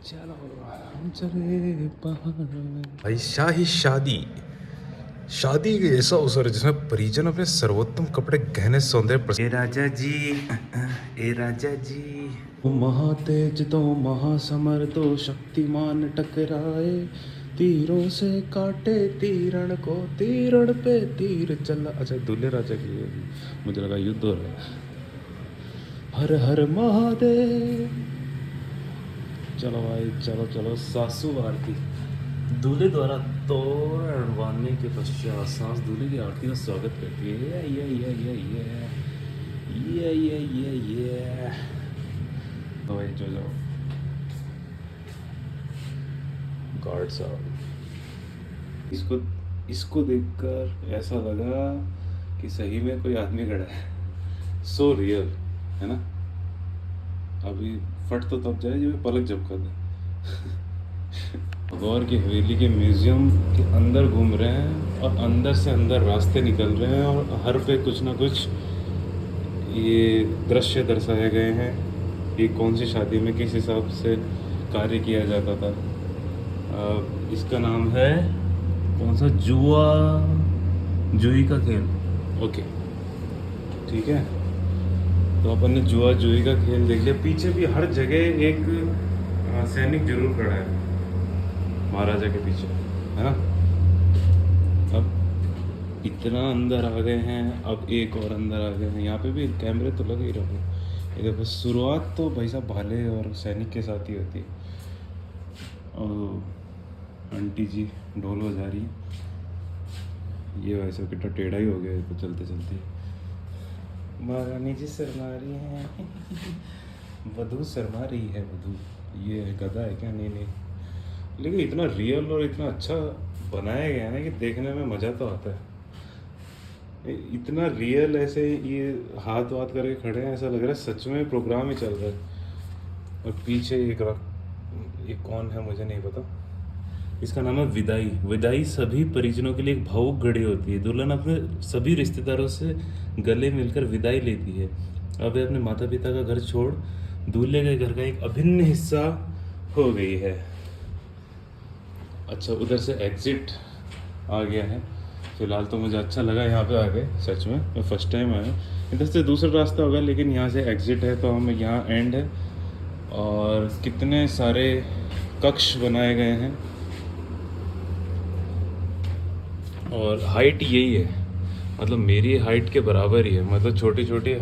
चलो हम चले पहाड़ों में। भाई शाही शादी शादी के ऐसा अवसर जिसमें परिजन अपने सर्वोत्तम कपड़े गहने सौंदर्य ए राजा जी ए राजा जी तो महातेज तो महासमर तो शक्तिमान टकराए तीरों से काटे तीरण को तीरण पे तीर चला। अच्छा दूल्हे राजा की है। मुझे लगा युद्ध हो रहा है। हर हर महादेव। चलो भाई चलो चलो सासू आरती। दूल्हे द्वारा तोरण बांधने के पश्चात सास दूल्हे की आरती का स्वागत करती है। ये तो भाई जो जाओ गार्ड साहब। इसको देखकर ऐसा लगा कि सही में कोई आदमी खड़ा है। सो रियल है ना। अभी फट तो तब जाए जब पलक झपका दे। गौर की हवेली के म्यूजियम के अंदर घूम रहे हैं और अंदर से अंदर रास्ते निकल रहे हैं और हर पे कुछ ना कुछ ये दृश्य दर्शाए गए हैं। ये कौन सी शादी में किस हिसाब से कार्य किया जाता था। इसका नाम है कौन सा जुई का खेल। ओके ठीक है। तो अपन ने जुई का खेल देख लिया। पीछे भी हर जगह एक सैनिक जरूर खड़ा है महाराजा के पीछे है ना। अब इतना अंदर आ गए हैं। अब एक और अंदर आ गए हैं। यहाँ पे भी कैमरे तो लगे ही रहे। ये देखो शुरुआत तो भाई साहब भाले और सैनिक के साथ ही होती है। और आंटी जी ढोल बजा रही है। ये वैसे कितना टेढ़ा ही हो गया तो चलते चलते। महारानी जी शर्मा रही हैं। वधू शर्मा रही है वधू। ये गधा है क्या। नहीं लेकिन इतना रियल और इतना अच्छा बनाया गया है ना कि देखने में मज़ा तो आता है। इतना रियल ऐसे ये हाथ वाथ करके खड़े हैं। ऐसा लग रहा है सच में प्रोग्राम ही चल रहा है। और पीछे ये कौन है मुझे नहीं पता। इसका नाम है विदाई। विदाई सभी परिजनों के लिए एक भावुक घड़ी होती है। दुल्हन अपने सभी रिश्तेदारों से गले मिलकर विदाई लेती है। अब वह अपने माता पिता का घर छोड़ दूल्हे के घर का एक अभिन्न हिस्सा हो गई है। अच्छा उधर से एग्जिट आ गया है। फिलहाल तो मुझे अच्छा लगा यहाँ पे आ गए। सच में मैं फर्स्ट टाइम आया। इधर से दूसरा रास्ता होगा लेकिन यहाँ से एग्जिट है तो हम यहाँ एंड है। और कितने सारे कक्ष बनाए गए हैं और हाइट यही है। मतलब मेरी हाइट के बराबर ही है। मतलब छोटी छोटी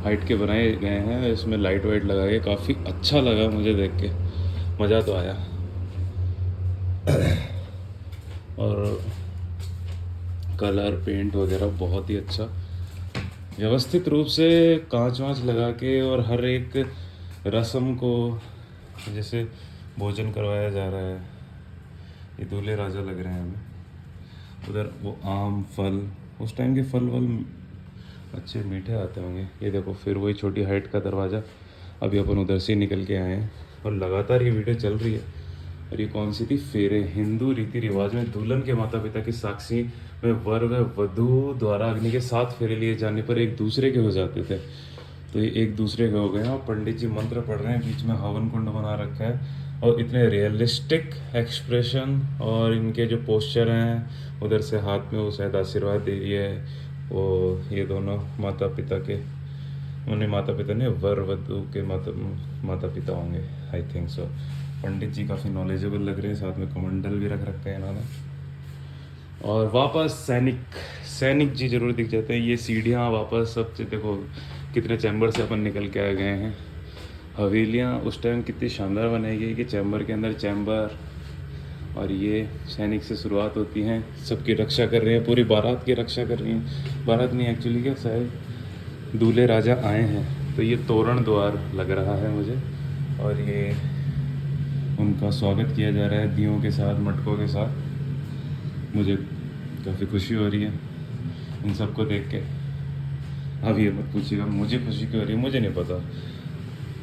हाइट के बनाए गए हैं। इसमें लाइट वाइट लगा के काफ़ी अच्छा लगा मुझे देख के। मज़ा तो आया। और कलर पेंट वगैरह बहुत ही अच्छा व्यवस्थित रूप से कांच वाँच लगा के। और हर एक रस्म को जैसे भोजन करवाया जा रहा है। ये दूल्हे राजा लग रहे हैं हमें। उधर वो आम फल उस टाइम के फल वल अच्छे मीठे आते होंगे। ये देखो फिर वही छोटी हाइट का दरवाज़ा। अभी अपन उधर से निकल के आए हैं और लगातार ये वीडियो चल रही है। और ये कौन सी थी फेरे। हिंदू रीति रिवाज में दुल्हन के माता पिता की साक्षी में वर व वधू द्वारा अग्नि के 7 फेरे लिए जाने पर एक दूसरे के हो जाते थे। तो ये एक दूसरे के हो गए हैं। और पंडित जी मंत्र पढ़ रहे हैं। बीच में हवन कुंड बना रखा है। और इतने रियलिस्टिक एक्सप्रेशन और इनके जो पोस्चर हैं। उधर से हाथ में वो शायद आशीर्वाद दे रही है वो ये दोनों माता पिता के। उन्हें माता पिता ने वर वधू के माता पिता होंगे आई थिंक सो। पंडित जी काफ़ी नॉलेजेबल लग रहे हैं। साथ में कमंडल भी रख रखा है इन्होंने। और वापस सैनिक जी जरूर दिख जाते हैं। ये सीढ़ियाँ वापस सब देखो कितने चैम्बर से अपन निकल के आ गए हैं। हवेलियाँ उस टाइम कितनी शानदार बनाई गई कि चैम्बर के अंदर चैम्बर। और ये सैनिक से शुरुआत होती हैं। सबकी रक्षा कर रहे हैं। पूरी बारात की रक्षा कर रही हैं। बारात नहीं एक्चुअली क्या शायद दूल्हे राजा आए हैं। तो ये तोरण द्वार लग रहा है मुझे। और ये उनका स्वागत किया जा रहा है दियों के साथ मटकों के साथ। मुझे काफ़ी खुशी हो रही है इन सबको देख के। अब ये मत पूछिएगा मुझे खुशी क्यों हो रही है। मुझे नहीं पता।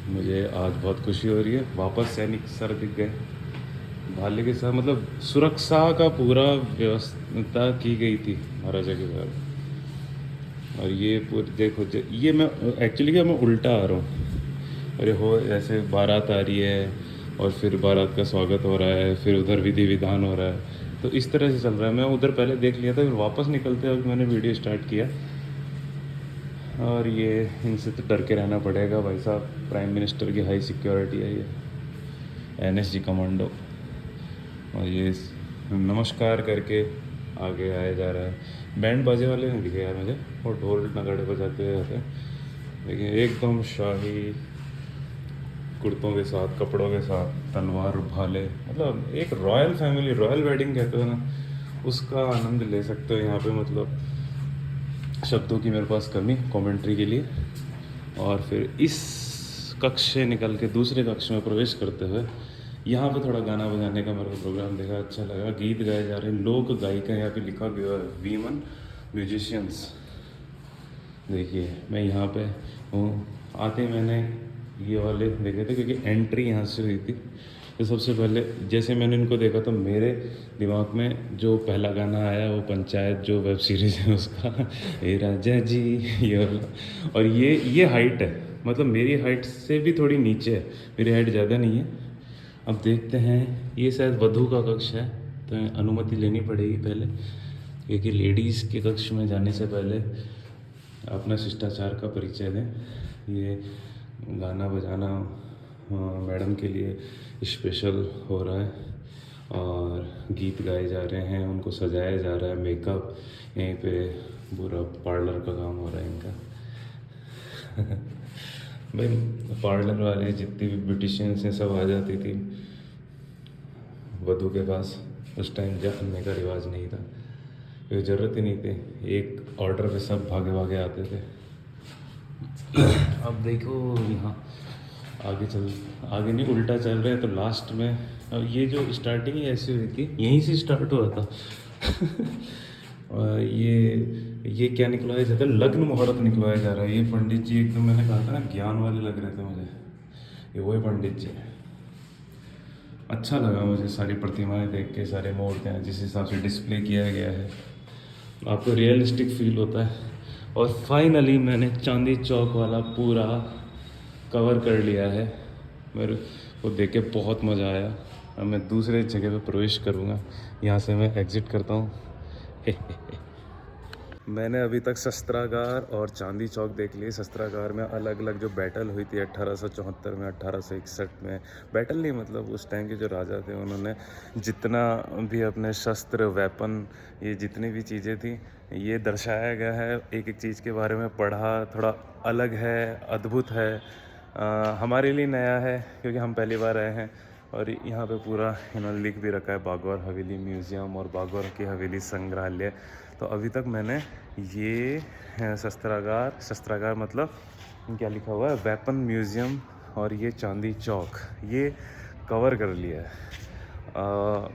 मुझे आज बहुत खुशी हो रही है। वापस सैनिक सर दिख गए भाले के साथ। मतलब सुरक्षा का पूरा व्यवस्था की गई थी महाराजा के साथ। और ये पूरी देखो ये मैं एक्चुअली क्या मैं उल्टा आ रहा हूँ। अरे हो ऐसे बारात आ रही है और फिर बारात का स्वागत हो रहा है, फिर उधर विधि विधान हो रहा है, तो इस तरह से चल रहा है। मैं उधर पहले देख लिया था, फिर वापस निकलते वक्त मैंने वीडियो स्टार्ट किया। और ये इनसे तो डर के रहना पड़ेगा भाई साहब, प्राइम मिनिस्टर की हाई सिक्योरिटी है ये, एनएसजी कमांडो। और ये नमस्कार करके आगे आया जा रहा है। बैंड बाजे वाले नहीं दिखे यार मुझे, और ढोल नगाड़े बजाते हुए आते हैं। लेकिन एकदम शाही कुर्तों के साथ, कपड़ों के साथ, तलवार भाले, मतलब एक रॉयल फैमिली, रॉयल वेडिंग कहते हो ना, उसका आनंद ले सकते हो यहाँ पे। मतलब शब्दों की मेरे पास कमी कमेंट्री के लिए। और फिर इस कक्ष से निकल के दूसरे कक्ष में प्रवेश करते हुए यहाँ पे थोड़ा गाना बजाने का मेरे को प्रोग्राम देखा, अच्छा लगा। गीत गाए जा रहे हैं, लोक गायिका यहाँ पे लिखा गया है, वीमन म्यूजिशियंस। देखिए मैं यहाँ पे हूँ, आते ही मैंने ये वाले देखे थे क्योंकि एंट्री यहाँ से हुई थी। तो सबसे पहले जैसे मैंने इनको देखा तो मेरे दिमाग में जो पहला गाना आया वो पंचायत जो वेब सीरीज़ है उसका, ए राजा जी, ये वाला। और ये हाइट है, मतलब मेरी हाइट से भी थोड़ी नीचे है, मेरी हाइट ज़्यादा नहीं है। अब देखते हैं, ये शायद वधू का कक्ष है, तो अनुमति लेनी पड़ेगी पहले, क्योंकि लेडीज़ के कक्ष में जाने से पहले अपना शिष्टाचार का परिचय दें। ये गाना बजाना मैडम के लिए स्पेशल हो रहा है, और गीत गाए जा रहे हैं, उनको सजाया जा रहा है, मेकअप, यहीं पे पूरा पार्लर का काम हो रहा है इनका। भाई पार्लर वाले जितनी भी ब्यूटिशियंस हैं सब आ जाती थी वधू के पास। उस टाइम जानने का रिवाज नहीं था, कोई ज़रूरत ही नहीं थी, एक ऑर्डर पे सब भागे भागे आते थे। अब देखो यहाँ आगे नहीं उल्टा चल रहे हैं, तो लास्ट में अब ये जो स्टार्टिंग ही ऐसी हुई थी, यहीं से स्टार्ट हुआ था। और ये क्या निकलवाया जाता है, लग्न मुहूर्त निकलवाया जा रहा है। ये पंडित जी एकदम, मैंने कहा था ना, ज्ञान वाले लग रहे थे मुझे, ये वही पंडित जी। अच्छा लगा मुझे सारी प्रतिमाएं देख के, सारे मूर्तियाँ जिस हिसाब से डिस्प्ले किया गया है, आपको रियलिस्टिक फील होता है। और फाइनली मैंने चांदी चौक वाला पूरा कवर कर लिया है, मेरे को देख के बहुत मज़ा आया। अब मैं दूसरे जगह पे प्रवेश करूँगा, यहाँ से मैं एग्ज़िट करता हूँ। मैंने अभी तक शस्त्रागार और चांदी चौक देख लिए। शस्त्रागार में अलग अलग जो बैटल हुई थी 1874 में, 1861 में, बैटल नहीं मतलब उस टाइम के जो राजा थे उन्होंने जितना भी अपने शस्त्र, वेपन, ये जितनी भी चीज़ें थी ये दर्शाया गया है। एक एक चीज़ के बारे में पढ़ा, थोड़ा अलग है, अद्भुत है, हमारे लिए नया है क्योंकि हम पहली बार आए हैं। और यहाँ पे पूरा इन्होंने लिख भी रखा है बागौर हवेली म्यूज़ियम और बागौर की हवेली संग्रहालय। तो अभी तक मैंने ये शस्त्रागार मतलब क्या लिखा हुआ है, वेपन म्यूज़ियम, और ये चांदी चौक, ये कवर कर लिया है।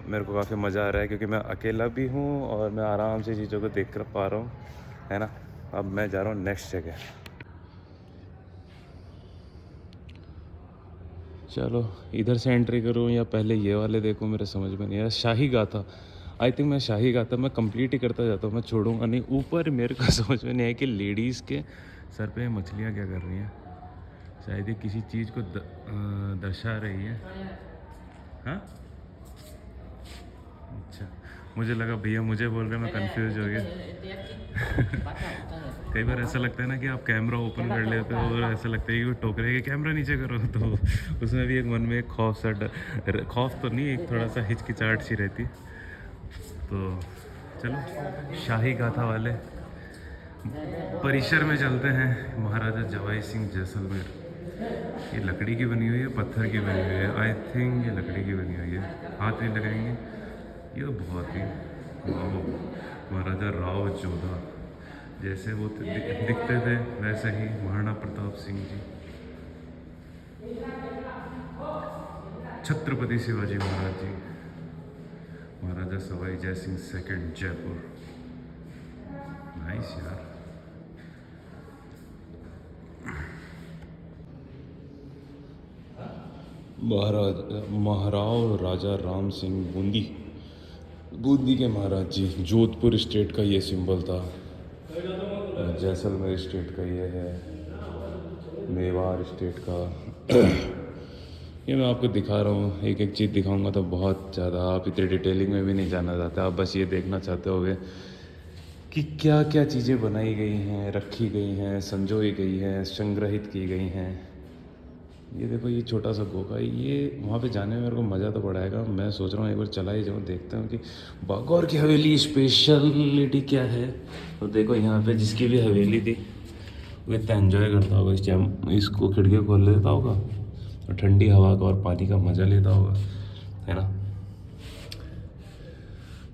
मेरे को काफ़ी मज़ा आ रहा है क्योंकि मैं अकेला भी हूँ और मैं आराम से चीज़ों को देख कर पा रहा हूँ, है ना। अब मैं जा रहा हूँ नेक्स्ट जगह। चलो इधर से एंट्री करूँ या पहले ये वाले देखूँ, मेरे समझ में नहीं आया। शाही गाथा, आई थिंक मैं शाही गाथा मैं कंप्लीट ही करता जाता हूँ, मैं छोड़ूंगा नहीं। ऊपर मेरे को समझ में नहीं आया कि लेडीज़ के सर पे मछलियाँ क्या कर रही हैं, शायद ये किसी चीज़ को दर्शा रही है। हाँ अच्छा, मुझे लगा भैया मुझे बोल रहे, मैं कंफ्यूज हो गया। कई बार ऐसा लगता है ना कि आप कैमरा ओपन कर लेते हो और ऐसा लगता है कि वो टोक रहे हैं कि कैमरा नीचे करो, तो उसमें भी एक मन में एक खौफ सा खौफ तो नहीं, एक थोड़ा सा हिचकिचाहट सी रहती। तो चलो शाही गाथा वाले परिसर में चलते हैं। महाराजा जवाई सिंह जैसलमेर। ये लकड़ी की बनी हुई है, पत्थर की बनी हुई है, आई थिंक ये लकड़ी की बनी हुई है, हाथ नहीं लगाएंगे। ये तो बहुत ही महाराजा राव जोधा जैसे वो दिखते थे वैसे ही महाराणा प्रताप सिंह जी, छत्रपति शिवाजी महाराज जी, महाराजा सवाई जय सिंह सेकंड जयपुर। नाइस यार। महाराव राजा राम सिंह बूंदी के महाराज जी। जोधपुर स्टेट का ये सिंबल था, जैसलमेर स्टेट का ये है। मेवाड़ स्टेट का। ये मैं आपको दिखा रहा हूँ, एक एक चीज़ दिखाऊंगा तो बहुत ज़्यादा, आप इतनी डिटेलिंग में भी नहीं जाना चाहते, आप बस ये देखना चाहते होगे कि क्या क्या चीज़ें बनाई गई हैं, रखी गई हैं, संजोई गई हैं, संग्रहित की गई हैं। ये देखो, ये छोटा सा गोका, ये वहाँ पे जाने में मेरे को मज़ा तो बड़ा आएगा। मैं सोच रहा हूँ एक बार चला ही जाऊँ, देखते हैं कि बागौर की हवेली स्पेशलिटी क्या है। तो देखो यहाँ पे जिसकी भी हवेली थी वो इतना एंजॉय करता होगा इस टाइम, इसको खिड़की खोल लेता होगा और ठंडी हवा का और पानी का मज़ा लेता होगा, है ना।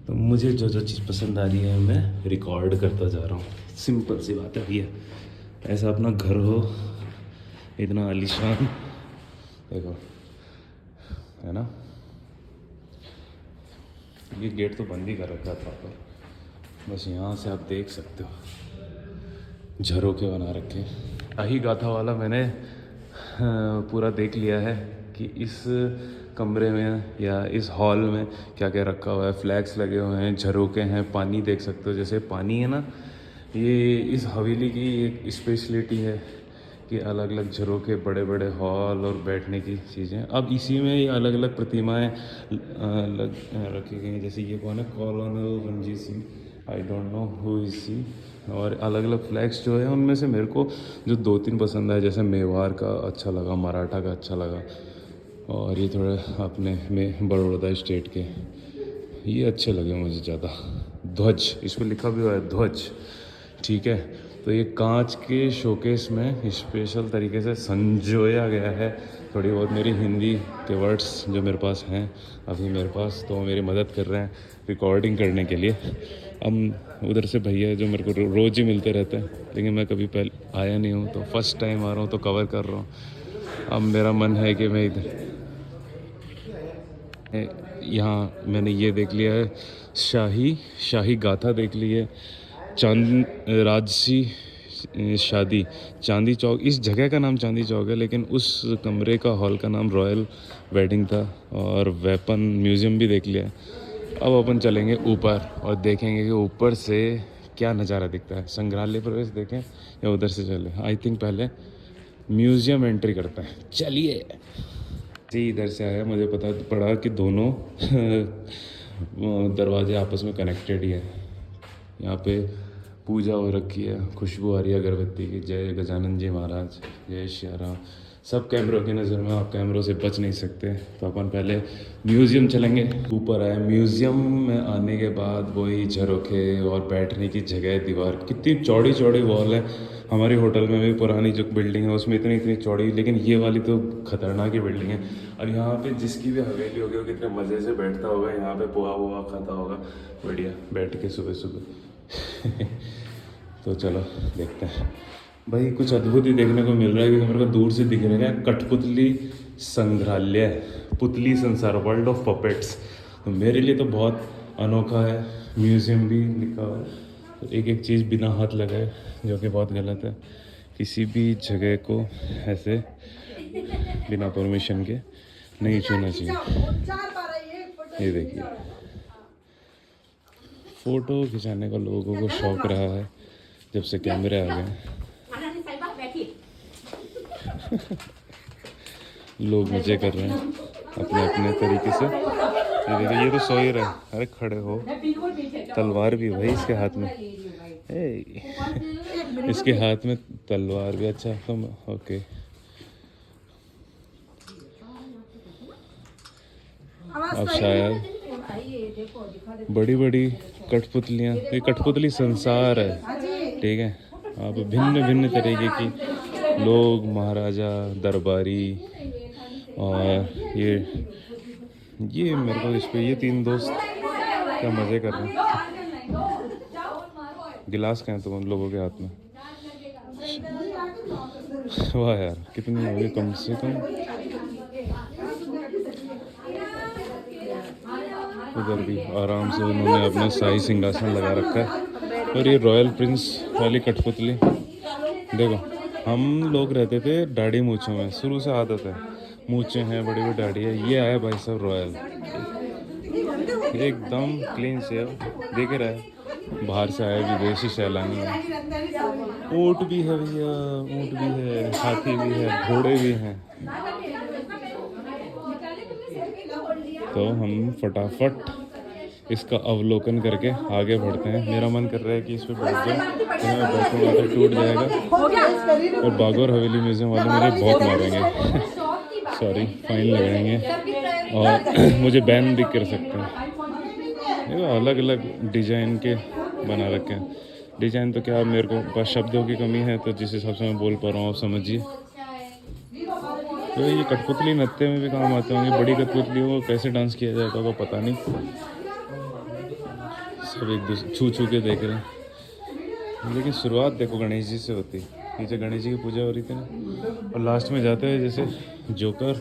तो मुझे जो जो चीज़ पसंद आ रही है मैं रिकॉर्ड करता जा रहा हूँ। सिंपल सी बात है भैया, ऐसा अपना घर हो इतना आलीशान, देखो, है ना। ये गेट तो बंद ही कर रखा था पर, बस यहाँ से आप देख सकते हो झरोखे बना रखे। शाही गाथा वाला मैंने पूरा देख लिया है कि इस कमरे में या इस हॉल में क्या क्या रखा हुआ है। फ्लैग्स लगे हुए हैं, झरोखे हैं, पानी देख सकते हो, जैसे पानी है ना, ये इस हवेली की एक स्पेशलिटी है कि अलग अलग झरोखे, बड़े बड़े हॉल और बैठने की चीज़ें। अब इसी में ये अलग अलग प्रतिमाएं रखी गई हैं। जैसे ये कौन है, colonel Ranjit Singh, I don't know who is she. और अलग अलग फ्लैग्स जो है उनमें से मेरे को जो 2-3 पसंद आए, जैसे मेवाड़ का अच्छा लगा, मराठा का अच्छा लगा, और ये थोड़े अपने में बड़ौदा स्टेट के ये अच्छे लगे मुझे ज़्यादा। ध्वज, इस पर लिखा भी हुआ है ध्वज, ठीक है। तो ये कांच के शोकेस में स्पेशल तरीके से संजोया गया है। थोड़ी बहुत मेरी हिंदी के वर्ड्स जो मेरे पास हैं अभी मेरे पास, तो मेरी मदद कर रहे हैं रिकॉर्डिंग करने के लिए। अब उधर से भैया जो मेरे को रोज़ ही मिलते रहते हैं, लेकिन मैं कभी पहले आया नहीं हूँ, तो फर्स्ट टाइम आ रहा हूँ तो कवर कर रहा हूँ। अब मेरा मन है कि मैं इधर, यहाँ मैंने ये देख लिया है, शाही गाथा देख ली है, चांद राजसी शादी, चांदी चौक, इस जगह का नाम चांदी चौक है, लेकिन उस कमरे का हॉल का नाम रॉयल वेडिंग था। और वेपन म्यूज़ियम भी देख लिया है। अब अपन चलेंगे ऊपर और देखेंगे कि ऊपर से क्या नज़ारा दिखता है। संग्रहालय प्रवेश देखें या उधर से चले, आई थिंक पहले म्यूज़ियम एंट्री करते हैं, चलिए। जी, इधर से आया, मुझे पता पड़ा कि दोनों दरवाजे आपस में कनेक्टेड ही है। यहाँ पे पूजा हो रखी है, खुशबू आ रही है अगरबत्ती की, जय गजानन जी महाराज, जय श्री राम। सब कैमरों की नज़र में, आप कैमरों से बच नहीं सकते। तो अपन पहले म्यूज़ियम चलेंगे। ऊपर आए, म्यूज़ियम में आने के बाद वही झरोखे और बैठने की जगह, दीवार कितनी चौड़ी चौड़ी वॉल है। हमारे होटल में भी पुरानी जो बिल्डिंग है उसमें इतनी इतनी चौड़ी, लेकिन ये वाली तो खतरनाक ही बिल्डिंग है। और यहाँ पे जिसकी भी हवेली होगी वो कितने मज़े से बैठता होगा, यहाँ पे पोहा वोहा खाता होगा बढ़िया बैठ के सुबह सुबह। तो चलो देखते हैं भाई, कुछ अद्भुत ही देखने को मिल रहा है, क्योंकि मेरे को दूर से दिख रहा है कठपुतली संग्रहालय, पुतली संसार, वर्ल्ड ऑफ पपेट्स। तो मेरे लिए तो बहुत अनोखा है। म्यूज़ियम भी लिखा हुआ है, तो एक एक चीज़ बिना हाथ लगाए, जो कि बहुत गलत है। किसी भी जगह को ऐसे बिना परमिशन के नहीं छूना चाहिए। ये देखिए, फ़ोटो खिंचाने का लोगों को शौक रहा है जब से कैमरे आ गए। लोग मज़े कर रहे हैं अपने अपने तरीके से। ये देखिए, ये तो सो ही रहा है। अरे खड़े हो, तलवार भी भाई इसके हाथ में, इसके हाथ में तलवार भी। अच्छा, तुम ओके। अब शायद बड़ी बड़ी कठपुतलियाँ, ये कठपुतली संसार है, ठीक है। आप भिन्न भिन्न तरीके की लोग, महाराजा, दरबारी, और ये मेरे को इस पे ये 3 दोस्त क्या मज़े कर रहे हैं। गिलास कहाँ हैं तुम उन लोगों के हाथ में? वाह यार, कितनी होगी कम से कम। उधर भी आराम से उन्होंने अपना शाही सिंहासन लगा रखा है। और ये रॉयल प्रिंस वाली कठपुतली देखो, हम लोग रहते थे दाढ़ी मूँछों में, शुरू से आदत है, मूँछें हैं, बड़ी बड़ी दाढ़ी है। ये आया भाई साहब रॉयल, एकदम क्लीन शेव, देख रहा है, बाहर से आए विदेशी सैलानी हैं। ऊँट भी है भैया, ऊँट भी है, हाथी भी है, घोड़े भी हैं। तो हम फटाफट इसका अवलोकन करके आगे बढ़ते हैं। मेरा मन कर रहा है कि इस पर बैठ जाऊँ, तो मैं बैठूँगा तो टूट जाएगा और बागौर हवेली म्यूज़ियम वाले मुझे बहुत मारेंगे। सॉरी, फाइन लगाएंगे और मुझे बैन भी कर सकते हैं। देखो अलग अलग डिज़ाइन के बना रखे हैं। डिज़ाइन तो क्या, मेरे को बस शब्दों की कमी है, तो जिस हिसाब से मैं बोल पा रहा हूँ आप समझिए। तो ये कठपुतली नृत्य में भी काम आते होंगे। बड़ी कठपुतलियों को कैसे डांस किया जाता होगा पता नहीं। सब एक दूसरे छू छू के देख रहे हैं। लेकिन शुरुआत देखो गणेश जी से होती है। नीचे गणेश जी की पूजा हो रही थी ना, और लास्ट में जाते हैं जैसे जोकर,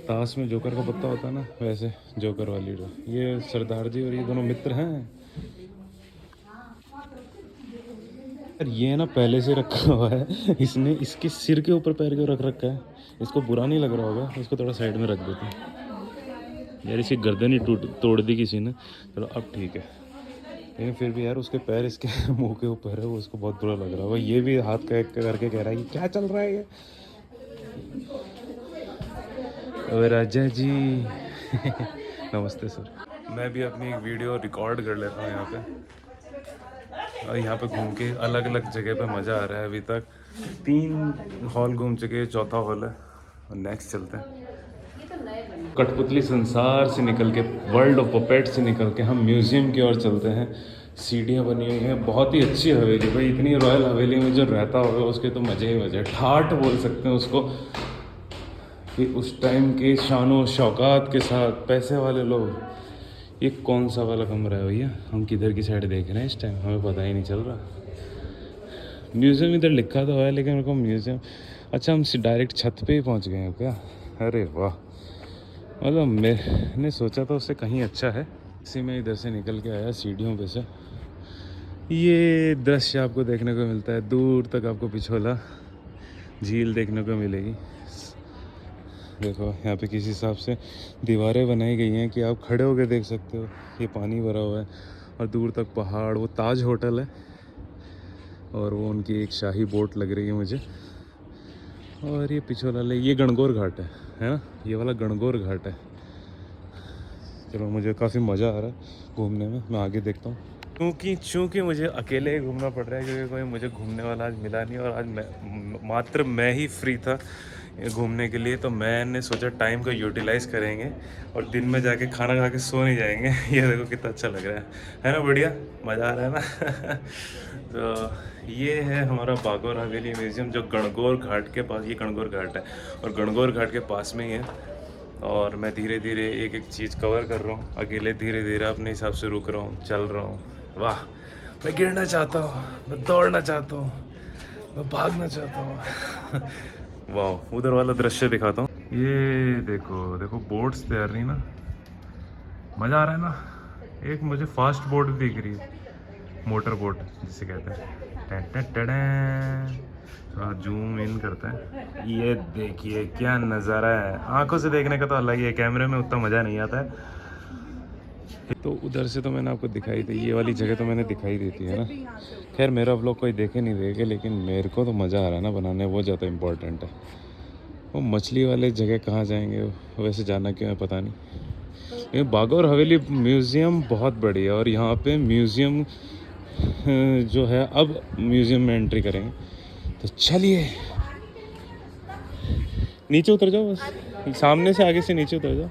ताश में जोकर का पत्ता होता है ना, वैसे जोकर वाली ड्रा। ये सरदार जी और ये दोनों मित्र हैं। यार ये ना पहले से रखा हुआ है, इसने इसके सिर के ऊपर पैर क्यों रख रखा है? इसको बुरा नहीं लग रहा होगा, इसको थोड़ा साइड में रख देते हैं। यार इसकी गर्दन ही तोड़ दी किसी ने। चलो अब ठीक है, लेकिन फिर भी यार उसके पैर इसके मुंह के ऊपर है, वो उसको बहुत बुरा लग रहा होगा। ये भी हाथ करके कह रहा है कि क्या चल रहा है ये। ओए राजा जी नमस्ते सर। मैं भी अपनी एक वीडियो रिकॉर्ड कर लेता हूँ यहाँ पे। और यहाँ पे घूम के अलग अलग जगह पे मज़ा आ रहा है। अभी तक 3 हॉल घूम चुके, चौथा हॉल है और नेक्स्ट चलते हैं। कठपुतली संसार से निकल के, वर्ल्ड ऑफ पपेट से निकल के हम म्यूज़ियम की ओर चलते हैं। सीढ़ियाँ बनी हुई हैं, बहुत ही अच्छी हवेली भाई। इतनी रॉयल हवेली में जो रहता होगा उसके तो मज़े ही मज़े। ठाठ बोल सकते हैं उसको कि उस टाइम के शानो शौकात के साथ पैसे वाले लोग। ये कौन सा वाला कमरा है भैया? हम किधर की साइड देख रहे हैं इस टाइम, हमें पता ही नहीं चल रहा। म्यूज़ियम इधर लिखा तो है लेकिन मेरे को म्यूज़ियम, अच्छा हम डायरेक्ट छत पे ही पहुंच गए हैं क्या? अरे वाह, मतलब मैंने सोचा था उससे कहीं अच्छा है। इसी में इधर से निकल के आया सीढ़ियों पे से। ये दृश्य आपको देखने को मिलता है, दूर तक आपको पिछोला झील देखने को मिलेगी। देखो यहाँ पे किस हिसाब से दीवारें बनाई गई हैं कि आप खड़े होकर देख सकते हो। ये पानी भरा हुआ है और दूर तक पहाड़। वो ताज होटल है और वो उनकी एक शाही बोट लग रही है मुझे। और ये पिछोला ले, ये गणगौर घाट है ना? ये वाला गणगौर घाट है। चलो मुझे काफ़ी मज़ा आ रहा है घूमने में, मैं आगे देखता हूँ। चूँकि मुझे अकेले ही घूमना पड़ रहा है क्योंकि कोई मुझे घूमने वाला आज मिला नहीं, और आज मात्र मैं ही फ्री था घूमने के लिए। तो मैंने सोचा टाइम को यूटिलाइज़ करेंगे और दिन में जाके खाना खा के सो नहीं जाएंगे। ये देखो कितना अच्छा लग रहा है ना? बढ़िया मज़ा आ रहा है ना? तो ये है हमारा बागौर हवेली म्यूज़ियम जो गणगौर घाट के पास, ये गणगौर घाट है और गणगौर घाट के पास में ही है। और मैं धीरे धीरे एक एक चीज़ कवर कर रहा हूँ अकेले, धीरे धीरे अपने हिसाब से रुक रहा हूँ, चल रहा हूँ। वाह, मैं गिरना चाहता हूँ, मैं दौड़ना चाहता हूँ, मैं भागना चाहता हूँ। वाह, उधर वाला दृश्य दिखाता हूँ। ये देखो देखो, बोट्स तैर रही ना, मज़ा आ रहा है ना? एक मुझे फास्ट बोट दिख रही है, मोटर बोट जिसे कहते हैं। थोड़ा जूम इन करते हैं। ये देखिए क्या नज़ारा है, आंखों से देखने का तो अलग ही है, कैमरे में उतना मज़ा नहीं आता है। तो उधर से तो मैंने आपको दिखाई दी, ये वाली जगह तो मैंने दिखाई दी थी है ना? खैर मेरा व्लॉग कोई देखे नहीं देखे, लेकिन मेरे को तो मज़ा आ रहा है ना बनाने, वो ज़्यादा इम्पोर्टेंट है। वो मछली वाले जगह कहाँ जाएंगे वैसे, जाना क्यों है पता नहीं। ये बागौर हवेली म्यूज़ियम बहुत बड़ी है और यहाँ पे म्यूज़ियम जो है, अब म्यूज़ियम में एंट्री करेंगे। तो चलिए नीचे उतर जाओ, बस सामने से आगे से नीचे उतर जाओ।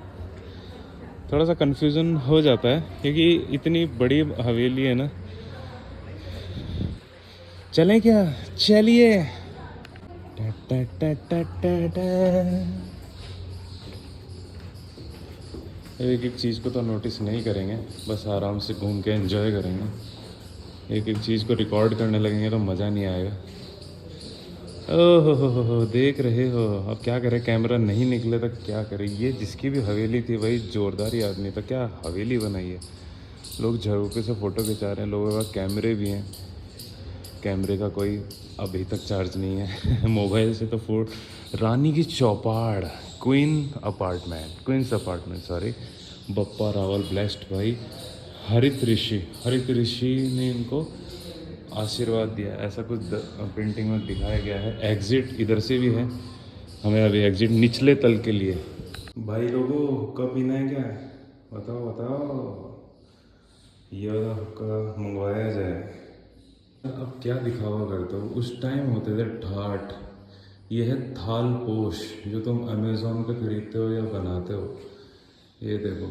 थोड़ा सा कन्फ्यूज़न हो जाता है क्योंकि इतनी बड़ी हवेली है ना। चलें क्या? चलिए। एक एक चीज़ को तो नोटिस नहीं करेंगे, बस आराम से घूम के एंजॉय करेंगे। एक एक चीज़ को रिकॉर्ड करने लगेंगे तो मज़ा नहीं आएगा। ओह हो, देख रहे हो? अब क्या करें, कैमरा नहीं निकले तो क्या करें। ये जिसकी भी हवेली थी भाई, जोरदार ही आदमी था, क्या हवेली बनाई है। लोग झरोके से फ़ोटो खिंचा रहे हैं, लोगों के पास कैमरे भी हैं। कैमरे का कोई अभी तक चार्ज नहीं है। मोबाइल से तो रानी की चौपाड़, queens apartment sorry, Bappa Rawal blessed भाई। हरित ऋषि ने इनको आशीर्वाद दिया, ऐसा कुछ पेंटिंग में दिखाया गया है। एग्जिट इधर से भी है, हमें अभी एग्जिट निचले तल के लिए। भाई लोगों हुक्का पीना है क्या? बताओ बताओ, ये वाला हुक्का मंगवाया जाए। अब क्या दिखावा करते हो, उस टाइम होते थे ठाठ। ये है थाल पोश, जो तुम अमेज़ोन पे खरीदते हो या बनाते हो। ये देखो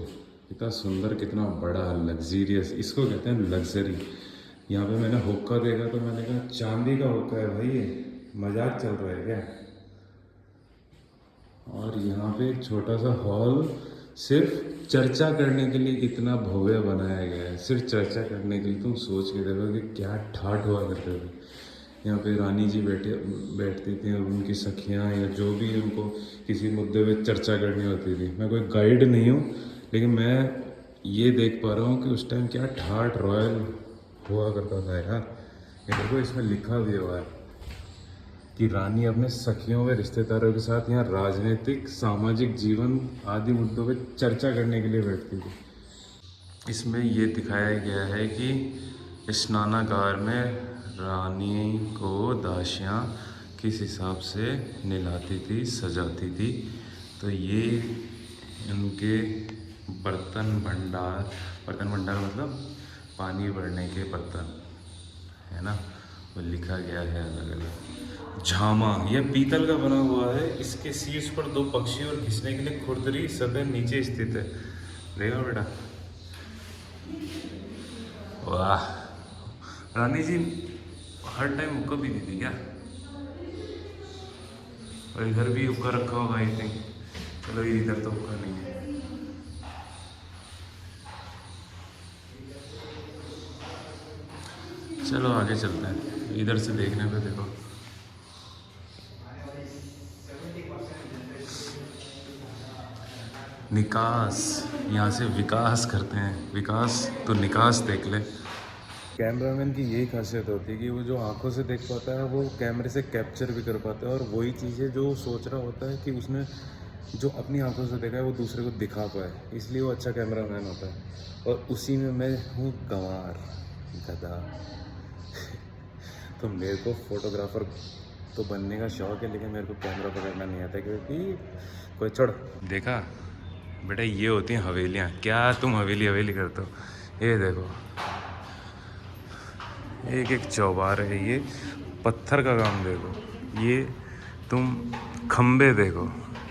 कितना सुंदर, कितना बड़ा, लग्जीरियस, इसको कहते हैं लग्जरी। यहाँ पे मैंने हुक्का देखा तो मैंने कहा चांदी का हुक्का है भाई, ये मजाक चल रहा है क्या? और यहाँ पे एक छोटा सा हॉल सिर्फ चर्चा करने के लिए इतना भव्य बनाया गया है, सिर्फ चर्चा करने के लिए। तुम सोच के देखो कि क्या ठाठ हुआ करते थे। यहाँ पे रानी जी बैठती थी और उनकी सखियाँ या जो भी उनको किसी मुद्दे पे चर्चा करनी होती थी। मैं कोई गाइड नहीं हूँ, लेकिन मैं ये देख पा रहा हूँ कि उस टाइम क्या ठाठ रॉयल हुआ करता था यार। ये देखो इसमें लिखा भी हुआ है कि रानी अपने सखियों व रिश्तेदारों के साथ यहाँ राजनीतिक, सामाजिक जीवन आदि मुद्दों पर चर्चा करने के लिए बैठती थी। इसमें ये दिखाया गया है कि स्नानागार में रानी को दासियाँ किस हिसाब से नहलाती थी, सजाती थी। तो ये उनके बर्तन भंडार मतलब पानी भरने के बर्तन है ना, वो लिखा गया है अलग अलग। झामा यह पीतल का बना हुआ है, इसके शीर्ष पर दो पक्षी और घिसने के लिए खुरदरी सतह नीचे स्थित है। देखो बेटा, वाह। रानी जी हर टाइम हुक्का पीती थी क्या? और इधर भी हुक्का रखा होगा आई थिंक। चलो इधर तो हुक्का नहीं है। चलो आगे चलते हैं, इधर से देखने पे देखो। निकास, यहाँ से विकास करते हैं, विकास तो निकास देख ले। कैमरामैन की यही खासियत होती है कि वो जो आंखों से देख पाता है वो कैमरे से कैप्चर भी कर पाता है, और वही चीज़ें जो सोच रहा होता है कि उसने जो अपनी आंखों से देखा है वो दूसरे को दिखा पाए, इसलिए वो अच्छा कैमरामैन होता है। और उसी में मैं हूँ गंवार, गधा। तो मेरे को फोटोग्राफर तो बनने का शौक है, लेकिन मेरे को कैमरा पकड़ना नहीं आता, क्योंकि कोई छोड़। देखा बेटा, ये होती हैं हवेलियाँ। क्या तुम हवेली हवेली करते हो? ये देखो एक एक चौबार है, ये पत्थर का काम देखो, ये तुम खम्बे देखो,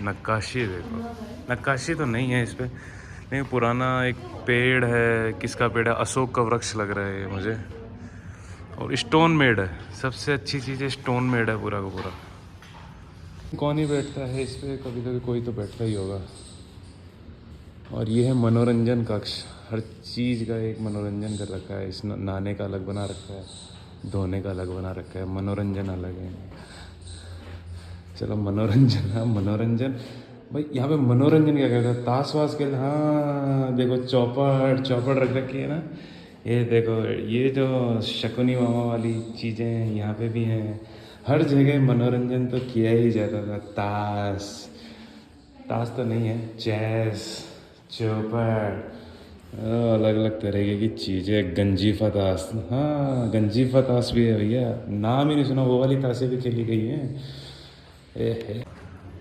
नक्काशी देखो। नक्काशी तो नहीं है इस पर, नहीं, पुराना एक पेड़ है। किसका पेड़ है? अशोक का वृक्ष लग रहा है ये मुझे। और स्टोन मेड है, सबसे अच्छी चीज़ है स्टोन मेड है पूरा का पूरा। कौन ही बैठता है इस पर, कभी कभी कोई तो बैठता ही होगा। और ये है मनोरंजन कक्ष, हर चीज़ का एक मनोरंजन कर रखा है। इस नहाने का अलग बना रखा है, धोने का अलग बना रखा है, मनोरंजन अलग है। चलो मनोरंजन, हाँ मनोरंजन भाई। यहाँ पे मनोरंजन क्या करता है? ताश वाश खेल। हाँ देखो, चौपड़ रख रखी है ना। ये देखो, ये जो शकुनी मामा वाली चीज़ें यहाँ पे भी हैं। हर जगह मनोरंजन तो किया ही जाता था। ताश, ताश तो नहीं है, चेस, चौपड़, अलग अलग तरीके की चीज़ें। गंजीफा ताश, हाँ गंजीफा ताश भी है भैया, नाम ही नहीं सुना, वो वाली ताशें भी खेली गई हैं।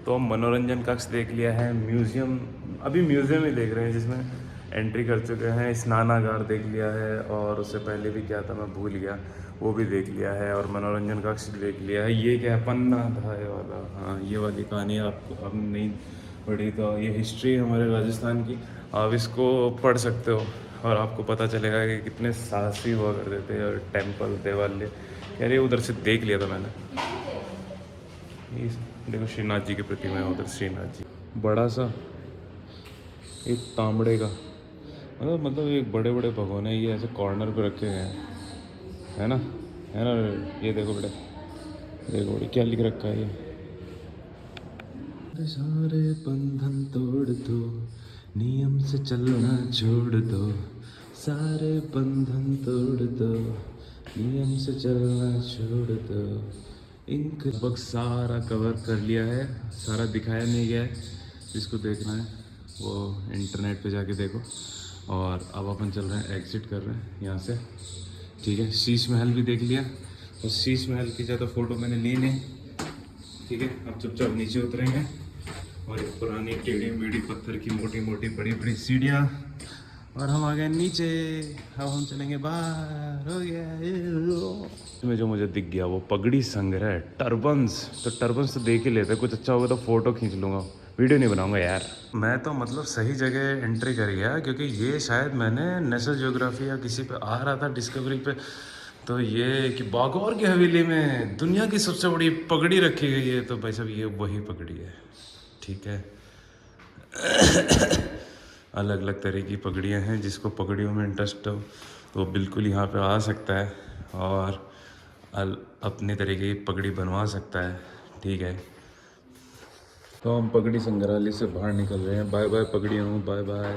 तो हम मनोरंजन कक्ष देख लिया है। म्यूज़ियम, अभी म्यूज़ियम ही देख रहे हैं जिसमें एंट्री कर चुके हैं। स्नानागार देख लिया है, और उससे पहले भी क्या था मैं भूल गया, वो भी देख लिया है। और मनोरंजन कक्ष देख लिया है। ये क्या है? पन्ना था ये वाला। हाँ ये वाली कहानी आपको अब नहीं पढ़ी तो ये हिस्ट्री है हमारे राजस्थान की, आप इसको पढ़ सकते हो और आपको पता चलेगा कि कितने साहसी हुआ करते थे। और टेम्पल, देवालय, यार ये उधर से देख लिया था मैंने। ये देखो श्रीनाथ जी की प्रतिमा है उधर, श्रीनाथ जी बड़ा सा एक तांबड़े का, मतलब एक बड़े बड़े भगोने ये ऐसे कॉर्नर पे रखे गए हैं, है ना, है ना। ये देखो बेटा, देखो बेटा क्या लिख रखा है ये। सारे बंधन तोड़ दो, नियम से चलना छोड़ दो, सारे बंधन तोड़ दो, नियम से चलना छोड़ दो। इनक लगभग सारा कवर कर लिया है, सारा दिखाया नहीं गया है। जिसको देखना है वो इंटरनेट पे जाके देखो। और अब अपन चल रहे हैं, एग्जिट कर रहे हैं यहाँ से। ठीक है, शीश महल भी देख लिया और शीश महल की ज़्यादा फ़ोटो मैंने ली नहीं। ठीक है, अब चुपचाप नीचे उतरेंगे और एक पुरानी टेढ़ी मेढ़ी पत्थर की मोटी मोटी बड़ी बड़ी सीढ़ियाँ, और हम आ गए नीचे। अब हम चलेंगे बाहर। हो गया इसमें जो मुझे दिख गया वो पगड़ी संग्रह टर्बन्स। तो टर्बन्स तो देख ही लेते, कुछ अच्छा होगा तो फ़ोटो खींच लूँगा, वीडियो नहीं बनाऊंगा यार। मैं तो मतलब सही जगह एंट्री कर गया, क्योंकि ये शायद मैंने नेशनल ज्योग्राफी या किसी पे आ रहा था डिस्कवरी पे, तो ये कि बागौर की हवेली में दुनिया की सबसे बड़ी पगड़ी रखी गई है। तो भाई साहब ये वही पगड़ी है। ठीक है, अलग अलग तरह की पगड़ियाँ हैं, जिसको पगड़ियों में इंटरेस्ट हो तो बिल्कुल यहाँ पे आ सकता है और अपने तरीके की पगड़ी बनवा सकता है। ठीक है, तो हम पगड़ी संग्रहालय से बाहर निकल रहे हैं। बाय बाय पगड़ियों, बाय बाय।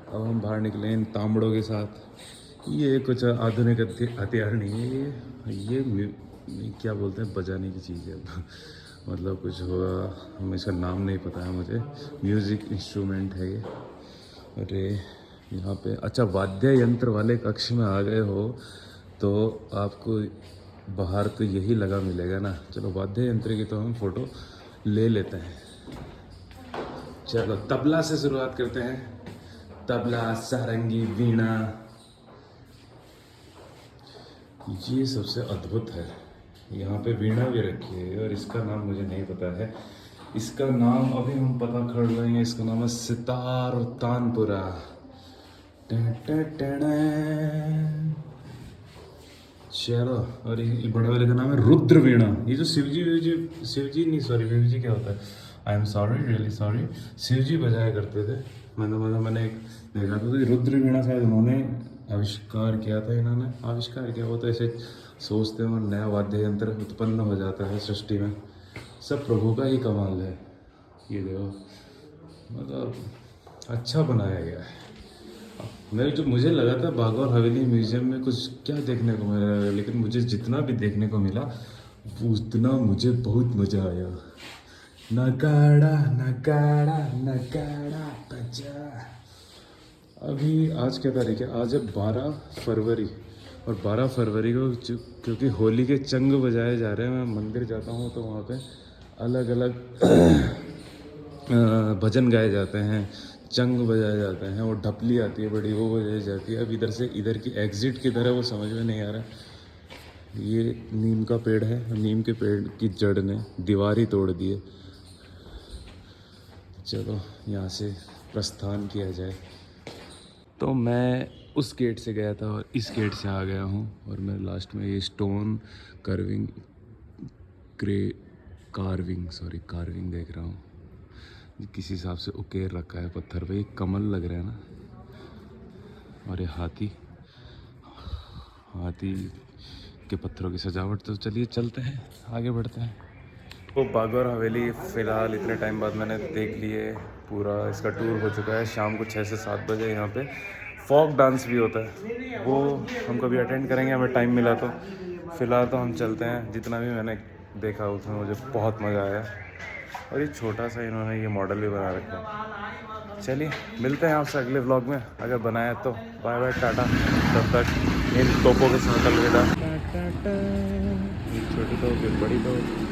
अब हम बाहर निकले इन तांबड़ों के साथ। ये कुछ आधुनिक हथियार नहीं है, ये क्या बोलते हैं, बजाने की चीज़ है। मतलब कुछ होगा, हम इसका नाम नहीं पता है मुझे। म्यूज़िक इंस्ट्रूमेंट है ये। अरे यहाँ पे अच्छा वाद्य यंत्र वाले कक्ष में आ गए हो तो आपको बाहर तो यही लगा मिलेगा ना। चलो वाद्य यंत्र की तो हम फोटो ले लेते हैं। चलो तबला से शुरुआत करते हैं। तबला, सारंगी, वीणा, ये सबसे अद्भुत है। यहाँ पे वीणा भी रखी है और इसका नाम मुझे नहीं पता है। इसका नाम अभी हम पता कर लेंगे। इसका नाम है सितार तानपुरा। चलो, और ये बड़े वाले का नाम है रुद्र वीणा। ये जो शिवजी शिवजी क्या होता है, I am sorry, really sorry, Shivji बजाया करते थे। मैंने एक देखा था कि रुद्र वीणा शायद उन्होंने आविष्कार किया था। इन्होंने आविष्कार किया, वो तो ऐसे सोचते हैं और नया वाद्य यंत्र उत्पन्न हो जाता है सृष्टि में। सब प्रभु का ही कमाल है। ये देखो, मतलब अच्छा बनाया गया है। मुझे लगा था बागौर हवेली म्यूजियम में कुछ क्या देखने को मिला, लेकिन मुझे जितना भी देखने को मिला उतना मुझे बहुत मज़ा आया। नगाड़ा नगाड़ा नगाड़ा बजा। अभी आज क्या तारीख है, आज है 12 फरवरी। और 12 फरवरी को क्योंकि होली के चंग बजाए जा रहे हैं, मैं मंदिर जाता हूँ तो वहाँ पे अलग अलग भजन गाए जाते हैं, चंग बजाए जाते हैं, और ढपली आती है बड़ी, वो बजाई जाती है। अब इधर की एग्ज़िट किधर है वो समझ में नहीं आ रहा। ये नीम का पेड़ है, नीम के पेड़ की जड़ ने दीवार ही तोड़ दी है। चलो यहाँ से प्रस्थान किया जाए। तो मैं उस गेट से गया था और इस गेट से आ गया हूँ, और मैं लास्ट में ये स्टोन कार्विंग देख रहा हूँ। किसी हिसाब से उकेर रखा है पत्थर पे, एक कमल लग रहा है ना। और ये हाथी के पत्थरों की सजावट। तो चलिए चलते हैं, आगे बढ़ते हैं। तो बागौर हवेली फ़िलहाल इतने टाइम बाद मैंने देख लिए, पूरा इसका टूर हो चुका है। शाम को 6 से 7 बजे यहाँ पे फोक डांस भी होता है, वो हम कभी अटेंड करेंगे, हमें टाइम मिला तो। फ़िलहाल तो हम चलते हैं। जितना भी मैंने देखा उसमें मुझे बहुत मज़ा आया, और ये छोटा सा इन्होंने ये मॉडल भी बना रखा है। चलिए मिलते हैं आपसे अगले व्लॉग में, अगर बनाया तो। Bye bye, tata. तब तक इन तोपों के साथ अलविदा। छोटी तो फिर बड़ी तो।